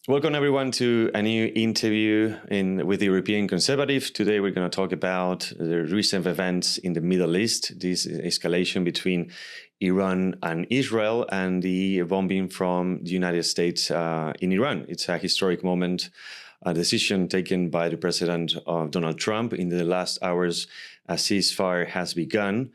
Welcome everyone to a new interview with the European Conservative. Today we're going to talk about the recent events in the Middle East, this escalation between Iran and Israel and the bombing from the United States in Iran. It's a historic moment, a decision taken by the President Donald Trump. In the last hours, a ceasefire has begun.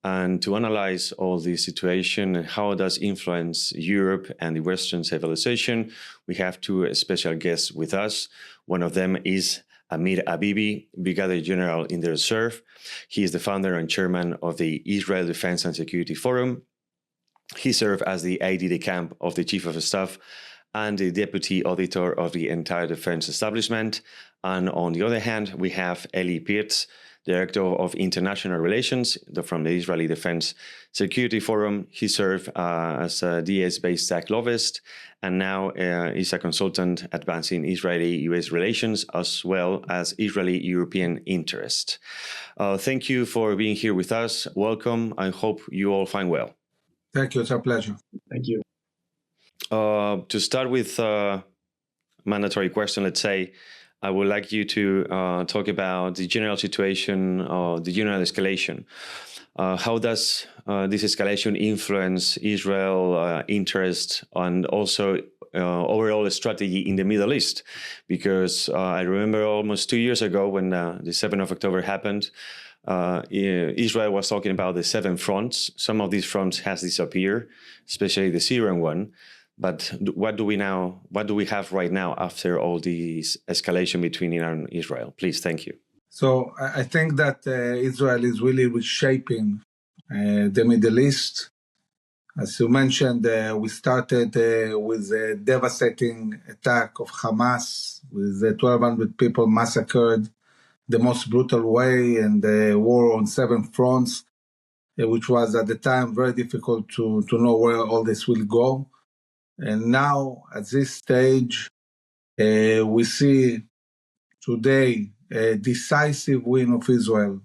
And to analyze all this situation and how it does influence Europe and the Western civilization, we have two special guests with us. One of them is Amir Avivi, Brigadier General in the Reserve. He is the founder and chairman of the Israel Defense and Security Forum. He served as the aide-de-camp of the Chief of Staff and the Deputy Auditor of the entire defense establishment. And on the other hand, we have Piepsz, Director of International Relations from the Israeli Defense Security Forum. He served as a DS-based TEC lobbyist and now is a consultant advancing Israeli-U.S. relations as well as Israeli-European interest. Thank you for being here with us. Welcome. I hope you all find well. Thank you. It's our pleasure. Thank you. To start with a mandatory question, let's say, I would like you to talk about the general situation, the general escalation. How does this escalation influence Israel interest and also overall strategy in the Middle East? Because I remember almost 2 years ago when the 7th of October happened, Israel was talking about the 7 fronts. Some of these fronts has disappeared, especially the Syrian one. But what do we have right now after all this escalation between Iran and Israel? Please, thank you. So I think that Israel is really reshaping the Middle East. As you mentioned, we started with a devastating attack of Hamas with 1,200 people massacred, the most brutal way, and the war on 7 fronts, which was at the time very difficult to know where all this will go. And now, at this stage, we see today a decisive win of Israel,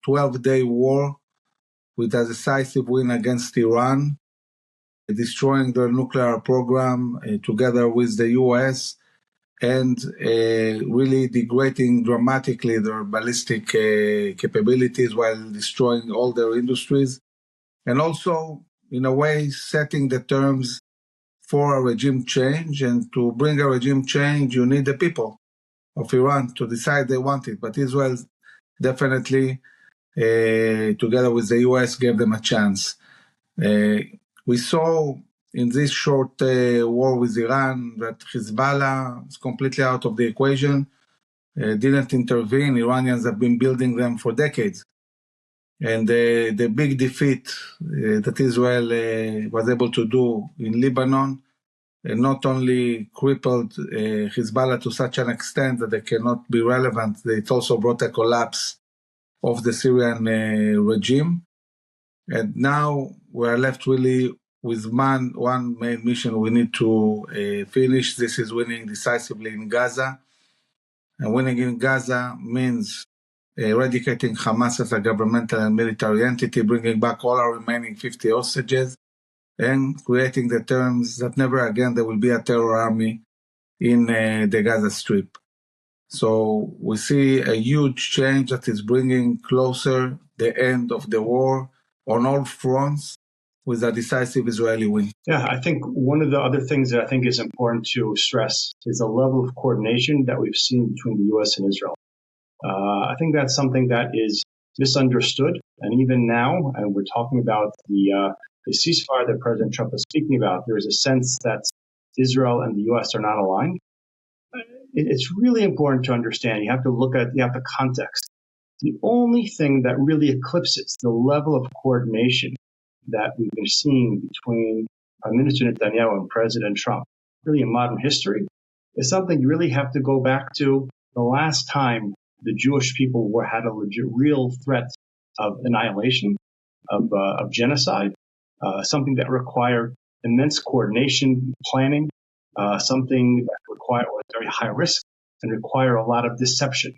12-day war with a decisive win against Iran, destroying their nuclear program together with the U.S. and really degrading dramatically their ballistic capabilities while destroying all their industries. And also, in a way, setting the terms for a regime change, and to bring a regime change, you need the people of Iran to decide they want it. But Israel definitely, together with the U.S., gave them a chance. We saw in this short war with Iran that Hezbollah is completely out of the equation, didn't intervene. Iranians have been building them for decades. And the big defeat that Israel was able to do in Lebanon not only crippled Hezbollah to such an extent that they cannot be relevant, it also brought a collapse of the Syrian regime. And now we are left really with one main mission we need to finish. This is winning decisively in Gaza. And winning in Gaza means eradicating Hamas as a governmental and military entity, bringing back all our remaining 50 hostages, and creating the terms that never again there will be a terror army in the Gaza Strip. So we see a huge change that is bringing closer the end of the war on all fronts with a decisive Israeli win. Yeah, I think one of the other things that I think is important to stress is the level of coordination that we've seen between the U.S. and Israel. I think that's something that is misunderstood. And even now, and we're talking about the ceasefire that President Trump is speaking about, there is a sense that Israel and the U.S. are not aligned. It's really important to understand. You have to look at the context. The only thing that really eclipses the level of coordination that we've been seeing between Prime Minister Netanyahu and President Trump, really in modern history, is something you really have to go back to the last time the Jewish people had a real threat of annihilation, of genocide, something that required immense coordination, planning, something that was very high risk and require a lot of deception.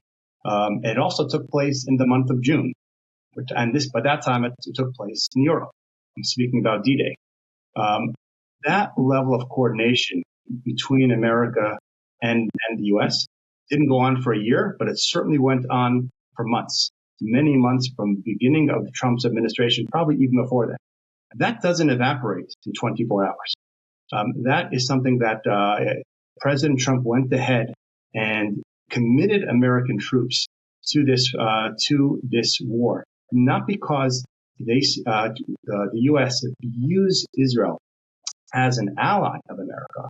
It also took place in the month of June, and by that time it took place in Europe. I'm speaking about D-Day. That level of coordination between America and the U.S. Didn't go on for a year, but it certainly went on for months, many months from the beginning of Trump's administration, probably even before that. That doesn't evaporate in 24 hours. That is something that President Trump went ahead and committed American troops to this war, not because the U.S. views Israel as an ally of America,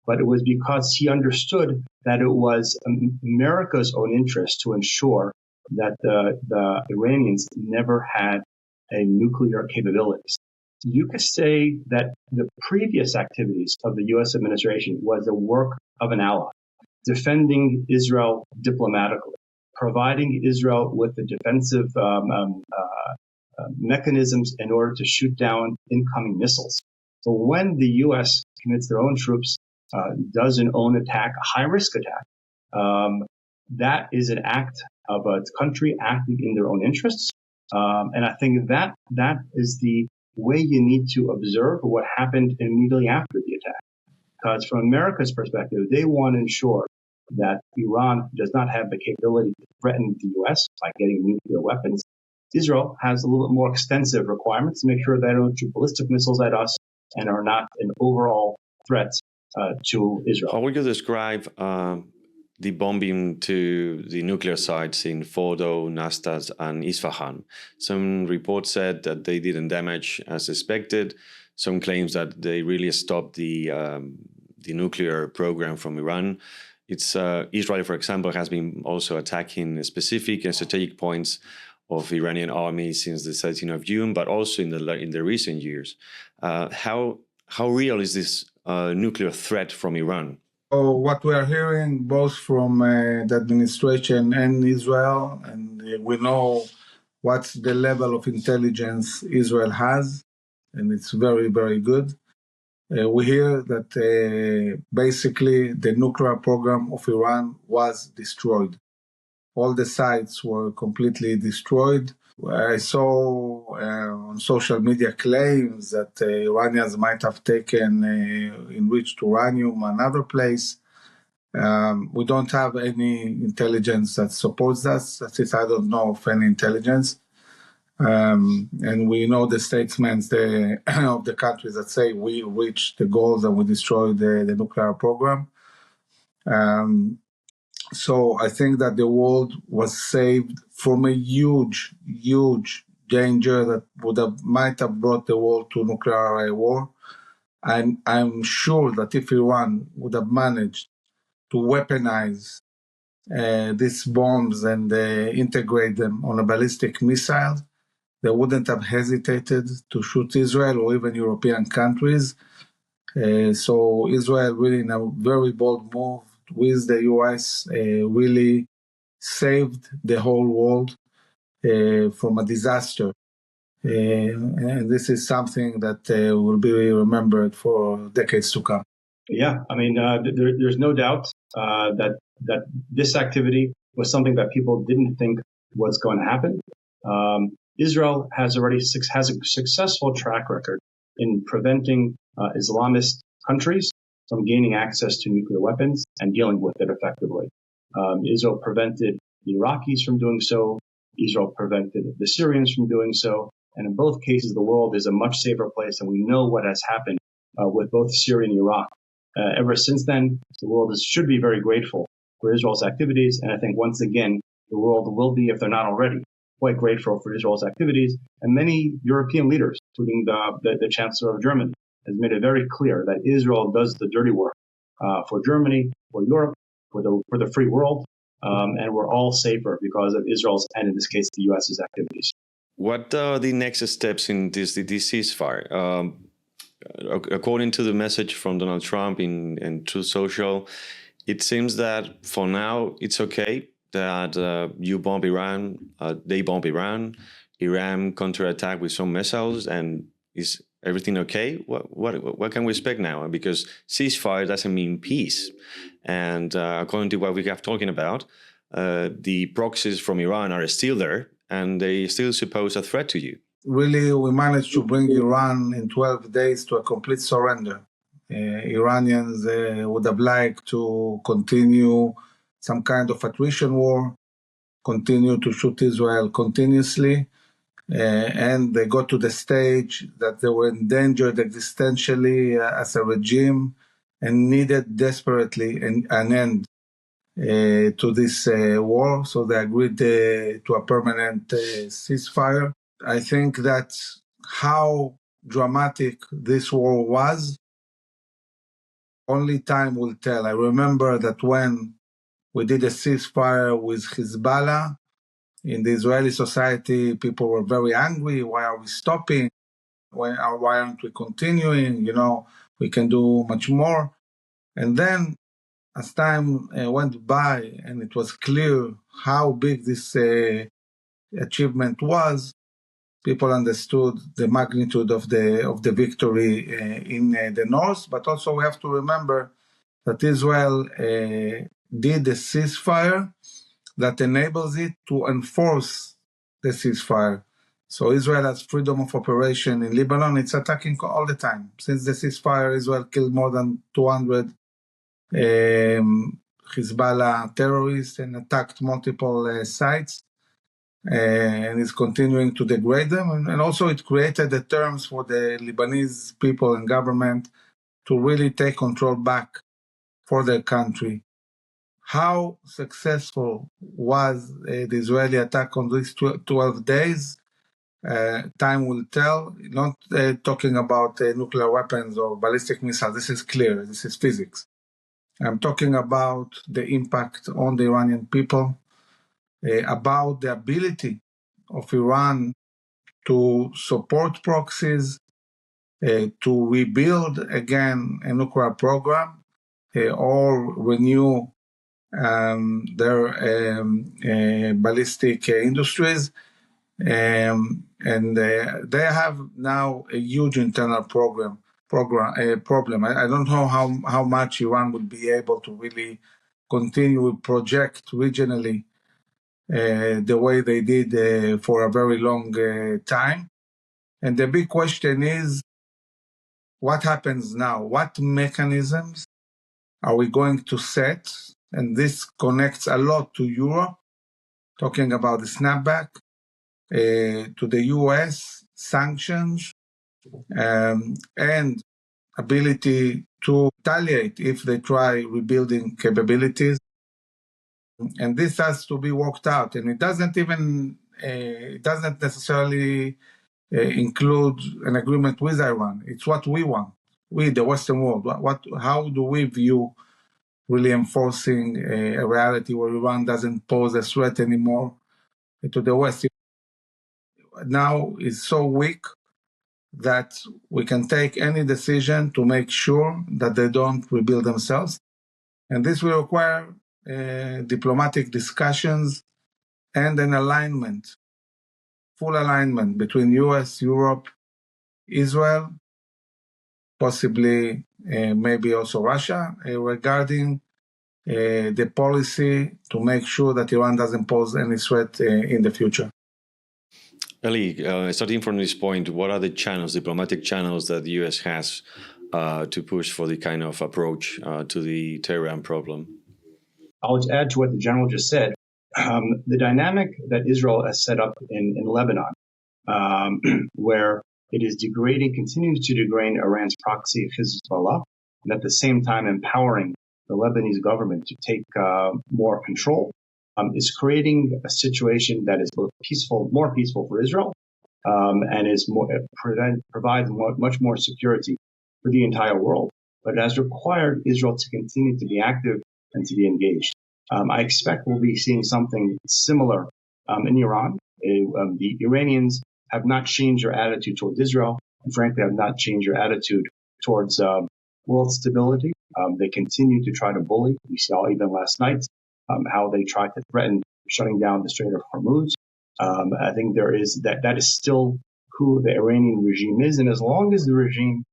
but it was because he understood that it was America's own interest to ensure that the Iranians never had a nuclear capabilities. You could say that the previous activities of the U.S. administration was the work of an ally, defending Israel diplomatically, providing Israel with the defensive mechanisms in order to shoot down incoming missiles. So when the U.S. commits their own troops, does an own attack, a high-risk attack, that is an act of a country acting in their own interests. And I think that is the way you need to observe what happened immediately after the attack. Because from America's perspective, they want to ensure that Iran does not have the capability to threaten the U.S. by getting nuclear weapons. Israel has a little bit more extensive requirements to make sure they don't shoot ballistic missiles at us and are not an overall threat to Israel. How would you describe the bombing to the nuclear sites in Fordo, Natas, and Isfahan? Some reports said that they didn't damage as expected. Some claims that they really stopped the nuclear program from Iran. Israel, for example, has been also attacking specific and strategic points of Iranian army since the 13th of June, but also in the recent years. How real is this nuclear threat from Iran? So what we are hearing both from the administration and Israel, and we know what's the level of intelligence Israel has, and it's very, very good. We hear that basically the nuclear program of Iran was destroyed. All the sites were completely destroyed. I saw on social media claims that Iranians might have taken enriched uranium another place. We don't have any intelligence that supports that. That is, I don't know of any intelligence. And we know the statements of the countries that say we reached the goals and we destroyed the nuclear program. So I think that the world was saved from a huge, huge danger that might have brought the world to nuclear war. And I'm sure that if Iran would have managed to weaponize these bombs and integrate them on a ballistic missile, they wouldn't have hesitated to shoot Israel or even European countries. So Israel really, in a very bold move with the U.S., really saved the whole world from a disaster. And this is something that will be remembered for decades to come. Yeah, I mean, there's no doubt that this activity was something that people didn't think was going to happen. Israel has a successful track record in preventing Islamist countries from gaining access to nuclear weapons and dealing with it effectively. Israel prevented the Iraqis from doing so. Israel prevented the Syrians from doing so. And in both cases, the world is a much safer place. And we know what has happened with both Syria and Iraq. Ever since then, the world should be very grateful for Israel's activities. And I think once again, the world will be, if they're not already, quite grateful for Israel's activities. And many European leaders, including the Chancellor of Germany, has made it very clear that Israel does the dirty work for Germany, for Europe, for the free world. And we're all safer because of Israel's, and in this case, the U.S.'s activities. What are the next steps in this ceasefire? According to the message from Donald Trump in Truth Social, it seems that for now it's okay that you bomb Iran, they bomb Iran, Iran counterattack with some missiles, and is everything okay? What can we expect now? Because ceasefire doesn't mean peace, and according to what we have talking about, the proxies from Iran are still there, and they still suppose a threat to you. Really, we managed to bring Iran in 12 days to a complete surrender. Iranians would have liked to continue some kind of attrition war, continue to shoot Israel continuously, and they got to the stage that they were endangered existentially as a regime and needed desperately an end to this war. So they agreed to a permanent ceasefire. I think that how dramatic this war was, only time will tell. I remember that when we did a ceasefire with Hezbollah, in the Israeli society, people were very angry. Why are we stopping? Why aren't we continuing? We can do much more. And then as time went by and it was clear how big this achievement was, people understood the magnitude of the victory in the north. But also we have to remember that Israel did a ceasefire that enables it to enforce the ceasefire. So Israel has freedom of operation in Lebanon. It's attacking all the time. Since the ceasefire, Israel killed more than 200 Hezbollah terrorists and attacked multiple sites, and is continuing to degrade them. And also it created the terms for the Lebanese people and government to really take control back for their country. How successful was the Israeli attack on these 12 days? Time will tell. Not talking about nuclear weapons or ballistic missiles. This is clear. This is physics. I'm talking about the impact on the Iranian people, about the ability of Iran to support proxies, to rebuild again a nuclear program, or renew their ballistic industries. And they have now a huge internal problem. I don't know how much Iran would be able to really continue to project regionally the way they did for a very long time. And the big question is, what happens now? What mechanisms are we going to set? And this connects a lot to Europe, talking about the snapback, to the U.S. sanctions, and ability to retaliate if they try rebuilding capabilities. And this has to be worked out. And it doesn't necessarily include an agreement with Iran. It's what we want, we, the Western world. How do we view really enforcing a reality where Iran doesn't pose a threat anymore to the West? Now is so weak that we can take any decision to make sure that they don't rebuild themselves. And this will require diplomatic discussions and an alignment, full alignment between US, Europe, Israel, possibly maybe also Russia, regarding the policy to make sure that Iran doesn't pose any threat in the future. Eli, starting from this point, what are the diplomatic channels that the U.S. has to push for the kind of approach to the Tehran problem? I'll add to what the general just said. The dynamic that Israel has set up in Lebanon, where it is continues to degrade Iran's proxy Hezbollah, and at the same time empowering the Lebanese government to take more control, is creating a situation that is both more peaceful for Israel, and provides much more security for the entire world. But it has required Israel to continue to be active and to be engaged. I expect we'll be seeing something similar in Iran. The Iranians have not changed their attitude towards Israel, and frankly have not changed their attitude towards world stability. They continue to try to bully. We saw even last night how they tried to threaten shutting down the Strait of Hormuz. I think that is still who the Iranian regime is, and as long as the regime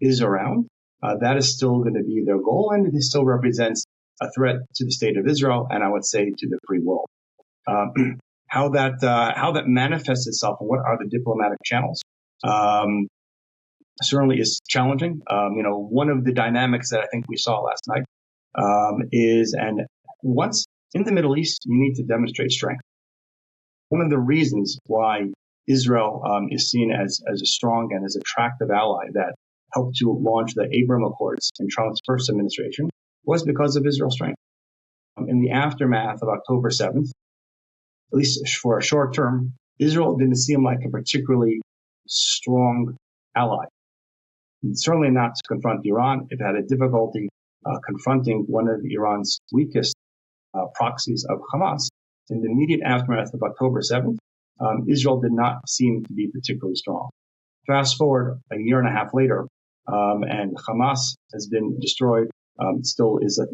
is around, that is still going to be their goal, and it still represents a threat to the state of Israel, and I would say to the free world. How that manifests itself, and what are the diplomatic channels? certainly is challenging. One of the dynamics that I think we saw last night and once in the Middle East, you need to demonstrate strength. One of the reasons why Israel is seen as a strong and as attractive ally that helped to launch the Abraham Accords in Trump's first administration was because of Israel's strength. In the aftermath of October 7th, at least for a short term, Israel didn't seem like a particularly strong ally. Certainly not to confront Iran. It had a difficulty confronting one of Iran's weakest proxies of Hamas. In the immediate aftermath of October 7th, Israel did not seem to be particularly strong. Fast forward a year and a half later, and Hamas has been destroyed. Still is a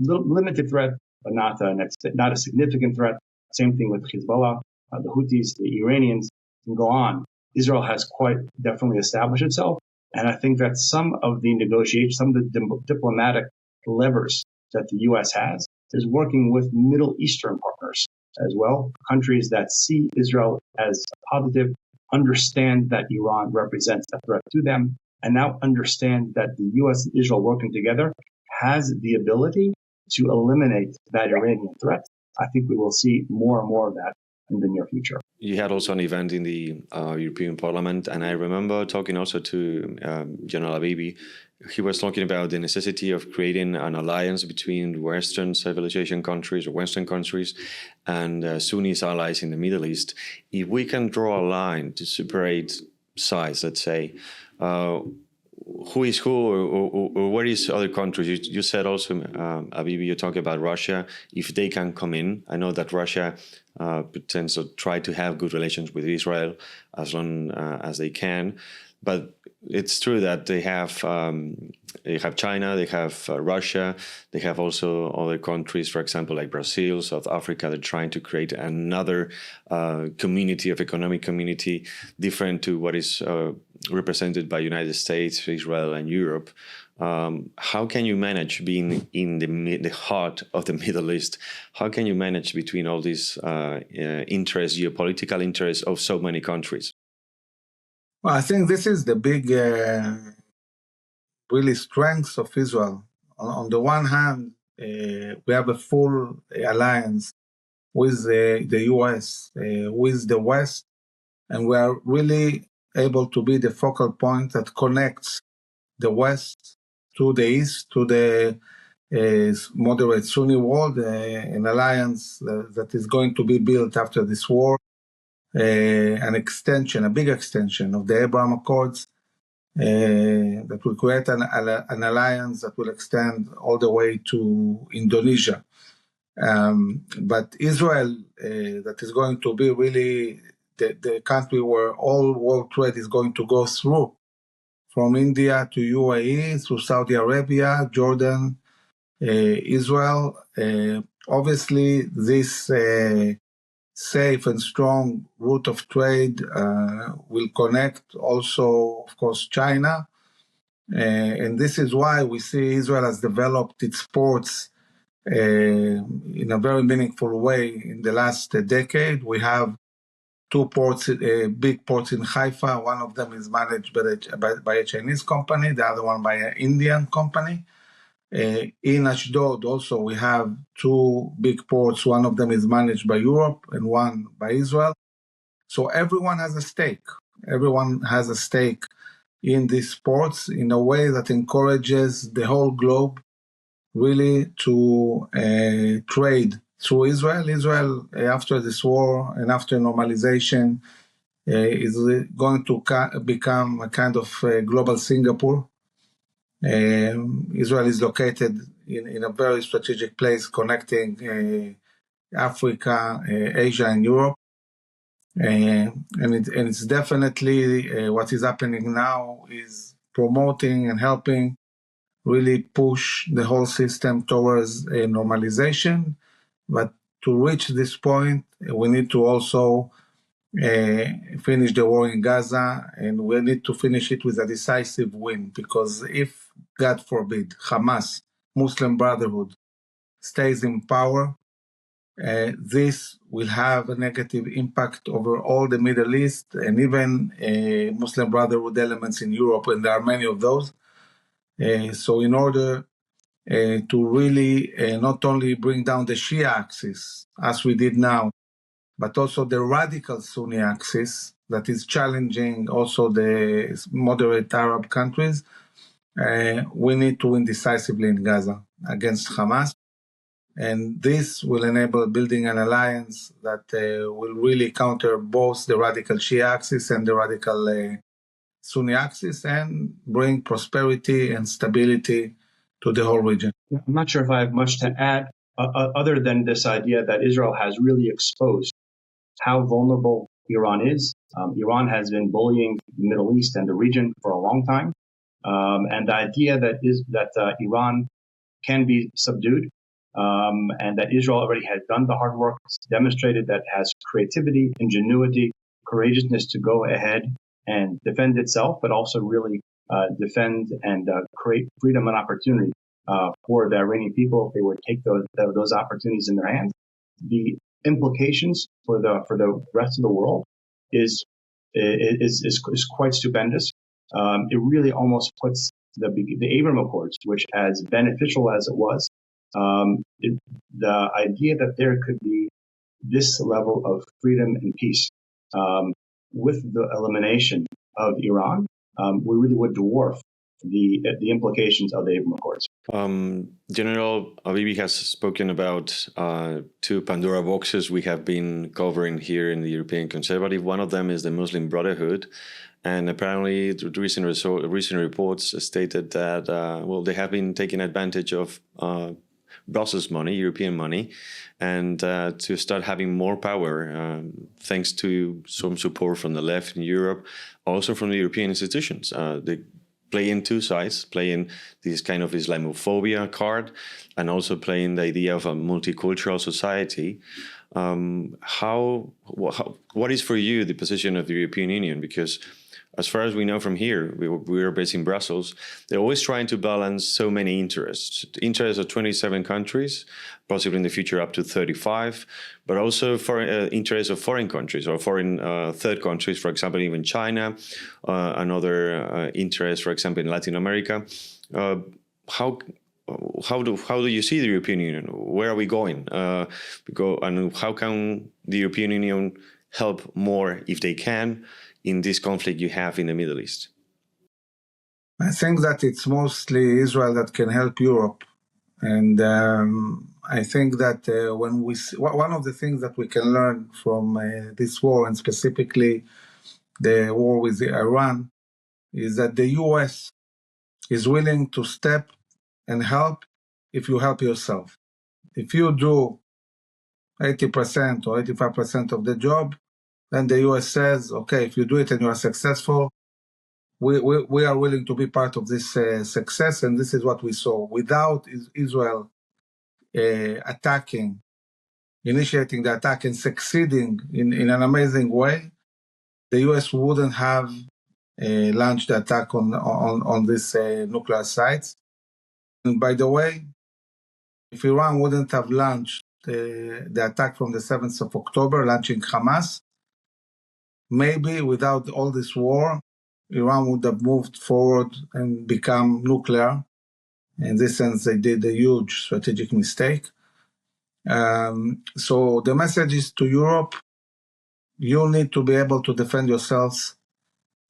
limited threat, but not a significant threat. Same thing with Hezbollah, the Houthis, the Iranians, and go on. Israel has quite definitely established itself, and I think that some of the negotiations, some of the diplomatic levers that the U.S. has, is working with Middle Eastern partners as well, countries that see Israel as positive, understand that Iran represents a threat to them, and now understand that the U.S. and Israel working together has the ability to eliminate that Iranian threat. I think we will see more and more of that in the near future. You had also an event in the European Parliament, and I remember talking also to General Avivi. He was talking about the necessity of creating an alliance between Western civilization countries or Western countries and Sunni allies in the Middle East. If we can draw a line to separate sides, let's say, who is who or where is other countries? You said also, Avivi, you talk about Russia, if they can come in. I know that Russia pretends to try to have good relations with Israel as long as they can. But it's true that they have China, they have Russia, they have also other countries, for example, like Brazil, South Africa. They're trying to create another economic community, different to what is represented by United States, Israel, and Europe. How can you manage being in the heart of the Middle East? How can you manage between all these interests, geopolitical interests of so many countries? Well, I think this is the big, really strengths of Israel. On the one hand, we have a full alliance with the U.S., with the West, and we are really able to be the focal point that connects the West to the East, to the moderate Sunni world, an alliance that is going to be built after this war. A big extension of the Abraham Accords that will create an alliance that will extend all the way to Indonesia. But Israel, that is going to be really the country where all world trade is going to go through, from India to UAE, through Saudi Arabia, Jordan, Israel. Obviously, this safe and strong route of trade will connect also, of course, China. And this is why we see Israel has developed its ports in a very meaningful way in the last decade. We have two ports, big ports in Haifa. One of them is managed by a Chinese company, the other one by an Indian company. In Ashdod also we have two big ports. One of them is managed by Europe and one by Israel. So everyone has a stake. Everyone has a stake in these ports in a way that encourages the whole globe really to trade through Israel. Israel, after this war and after normalization, is going to become a kind of global Singapore. Israel is located in a very strategic place connecting Africa, Asia, and Europe. And it's definitely what is happening now is promoting and helping really push the whole system towards a normalization. But to reach this point, we need to also finish the war in Gaza, and we need to finish it with a decisive win, because if, God forbid, Hamas, Muslim Brotherhood, stays in power, this will have a negative impact over all the Middle East and even Muslim Brotherhood elements in Europe, and there are many of those. So in order to really not only bring down the Shia axis, as we did now, but also the radical Sunni axis that is challenging also the moderate Arab countries, we need to win decisively in Gaza against Hamas. And this will enable building an alliance that will really counter both the radical Shia axis and the radical Sunni axis and bring prosperity and stability to the whole region. I'm not sure if I have much to add other than this idea that Israel has really exposed how vulnerable Iran is. Iran has been bullying the Middle East and the region for a long time. And the idea that Iran can be subdued and that Israel already has done the hard work, demonstrated that it has creativity, ingenuity, courageousness to go ahead and defend itself, but also really defend and create freedom and opportunity for the Iranian people if they would take those opportunities in their hands. The implications for the rest of the world is quite stupendous. It really almost puts the Abraham Accords, which as beneficial as it was, the idea that there could be this level of freedom and peace with the elimination of Iran, we really would dwarf the implications of the Abraham Accords. General Avivi has spoken about two Pandora boxes we have been covering here in the European Conservative. One of them is the Muslim Brotherhood. And apparently, the recent reports stated that, they have been taking advantage of Brussels money, European money, and to start having more power, thanks to some support from the left in Europe, also from the European institutions. They play in two sides, playing this kind of Islamophobia card, and also playing the idea of a multicultural society. What is for you the position of the European Union? Because as far as we know from here, we are based in Brussels, they're always trying to balance so many interests. The interests of 27 countries, possibly in the future up to 35, but also interests of foreign countries or foreign third countries, for example, even China, another interest, for example, in Latin America. How do you see the European Union? Where are we going? And how can the European Union help more, if they can, in this conflict you have in the Middle East? I think that it's mostly Israel that can help Europe. And I think that one of the things that we can learn from this war, and specifically the war with Iran, is that the U.S. is willing to step and help if you help yourself. If you do 80% or 85% of the job, then the U.S. says, okay, if you do it and you are successful, we are willing to be part of this success. And this is what we saw. Without Israel initiating the attack and succeeding in an amazing way, the U.S. wouldn't have launched the attack on these nuclear sites. And by the way, if Iran wouldn't have launched the attack from the 7th of October, launching Hamas, maybe without all this war, Iran would have moved forward and become nuclear. In this sense, they did a huge strategic mistake. So the message is to Europe, you need to be able to defend yourselves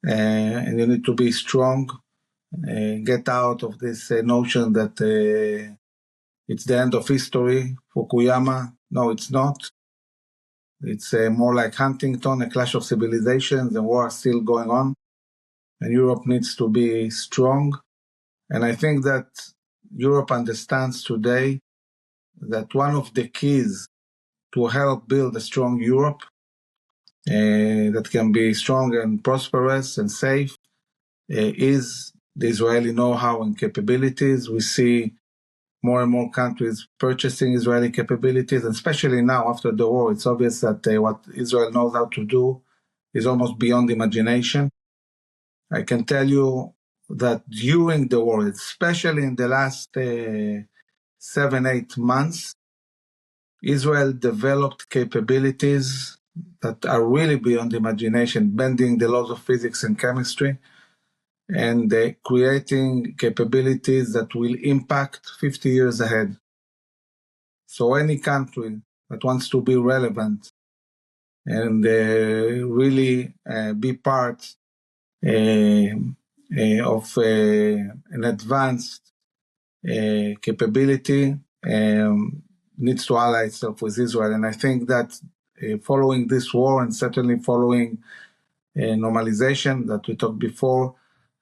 and you need to be strong. Get out of this notion that it's the end of history, Fukuyama. No, it's not. It's more like Huntington, a clash of civilizations. The war is still going on. And Europe needs to be strong. And I think that Europe understands today that one of the keys to help build a strong Europe that can be strong and prosperous and safe is the Israeli know-how and capabilities. We see more and more countries purchasing Israeli capabilities, and especially now after the war, it's obvious that what Israel knows how to do is almost beyond imagination. I can tell you that during the war, especially in the last 7-8 months, Israel developed capabilities that are really beyond imagination, bending the laws of physics and chemistry, and creating capabilities that will impact 50 years ahead. So any country that wants to be relevant and really be part of an advanced capability needs to ally itself with Israel. And I think that following this war, and certainly following normalization that we talked before,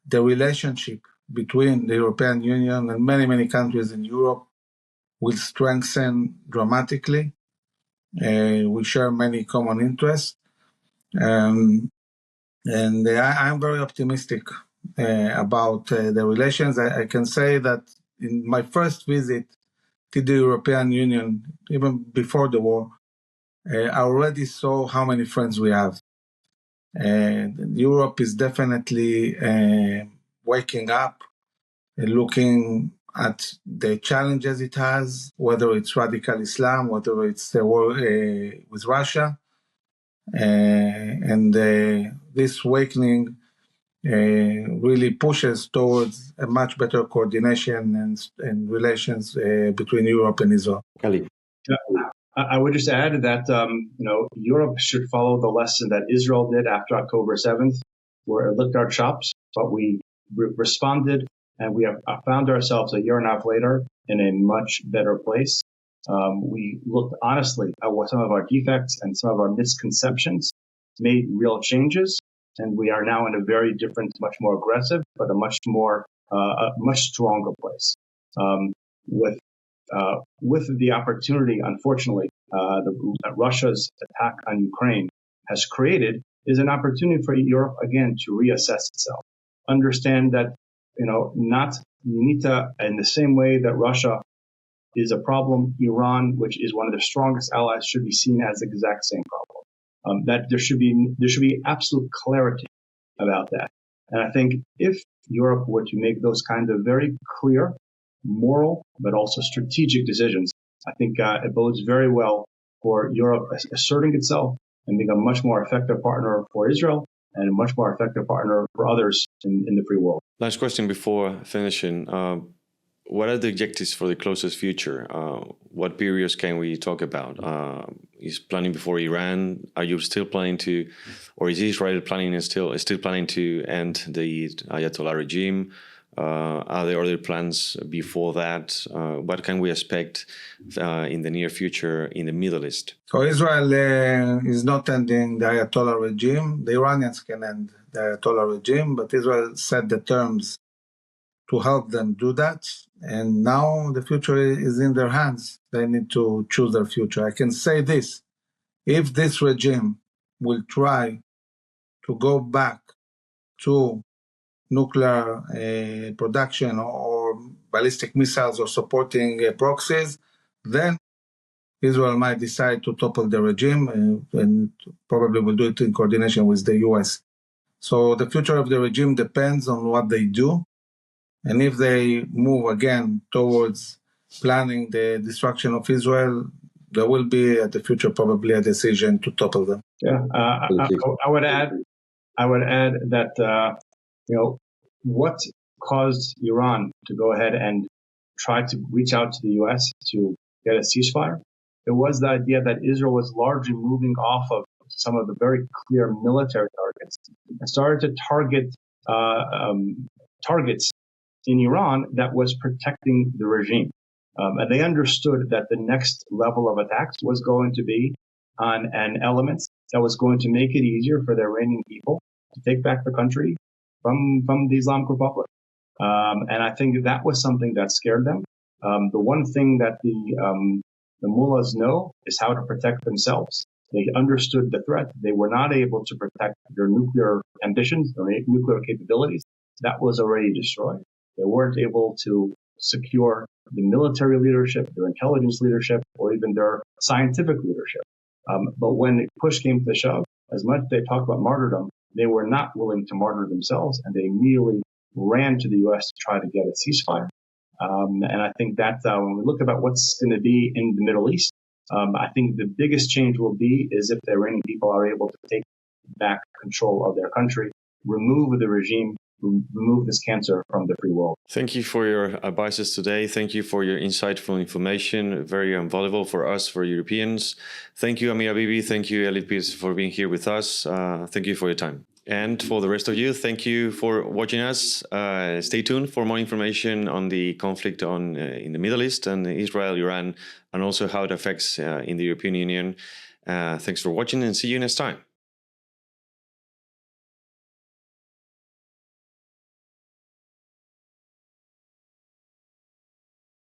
the relationship between the European Union and many, many countries in Europe will strengthen dramatically. We share many common interests. And I'm very optimistic about the relations. I can say that in my first visit to the European Union, even before the war, I already saw how many friends we have. Europe is definitely waking up, looking at the challenges it has, whether it's radical Islam, whether it's the war with Russia. And this awakening really pushes towards a much better coordination and relations between Europe and Israel. Ali. I would just add that Europe should follow the lesson that Israel did after October 7th, where it licked our chops, but we responded, and we have found ourselves a year and a half later in a much better place. We looked honestly at what some of our defects and some of our misconceptions, made real changes, and we are now in a very different, much more aggressive, but a much stronger place. With the opportunity, unfortunately, that Russia's attack on Ukraine has created is an opportunity for Europe again to reassess itself. Understand that, you need to, in the same way that Russia is a problem, Iran, which is one of the strongest allies, should be seen as the exact same problem. That there should be absolute clarity about that. And I think if Europe were to make those kinds of very clear, moral, but also strategic decisions, I think it bodes very well for Europe asserting itself and being a much more effective partner for Israel and a much more effective partner for others in the free world. Last question before finishing. What are the objectives for the closest future? What periods can we talk about? Is planning before Iran? Are you still planning to, or is Israel planning still planning to end the Ayatollah regime? Are there other plans before that? What can we expect in the near future in the Middle East? So Israel is not ending the Ayatollah regime. The Iranians can end the Ayatollah regime, but Israel set the terms to help them do that. And now the future is in their hands. They need to choose their future. I can say this: if this regime will try to go back to nuclear production or ballistic missiles or supporting proxies, then Israel might decide to topple the regime and probably will do it in coordination with the U.S. So the future of the regime depends on what they do. And if they move again towards planning the destruction of Israel, there will be at the future probably a decision to topple them. Yeah, I would add that what caused Iran to go ahead and try to reach out to the U.S. to get a ceasefire? It was the idea that Israel was largely moving off of some of the very clear military targets and started to target targets in Iran that was protecting the regime. And they understood that the next level of attacks was going to be on an element that was going to make it easier for the Iranian people to take back the country from the Islamic Republic. And I think that was something that scared them. The one thing that the mullahs know is how to protect themselves. They understood the threat. They were not able to protect their nuclear ambitions, their nuclear capabilities. That was already destroyed. They weren't able to secure the military leadership, their intelligence leadership, or even their scientific leadership. But when push came to the shove, as much as they talk about martyrdom, they were not willing to martyr themselves, and they immediately ran to the U.S. to try to get a ceasefire. And I think that when we look about what's going to be in the Middle East, I think the biggest change will be is if the Iranian people are able to take back control of their country, remove the regime, remove this cancer from the free world. Thank you for your advices today. Thank you for your insightful information. Very valuable for us, for Europeans. Thank you, Amir Avivi. Thank you, Piepsz, for being here with us. Thank you for your time. And for the rest of you, thank you for watching us. Stay tuned for more information on the conflict in the Middle East and Israel, Iran, and also how it affects in the European Union. Thanks for watching and see you next time.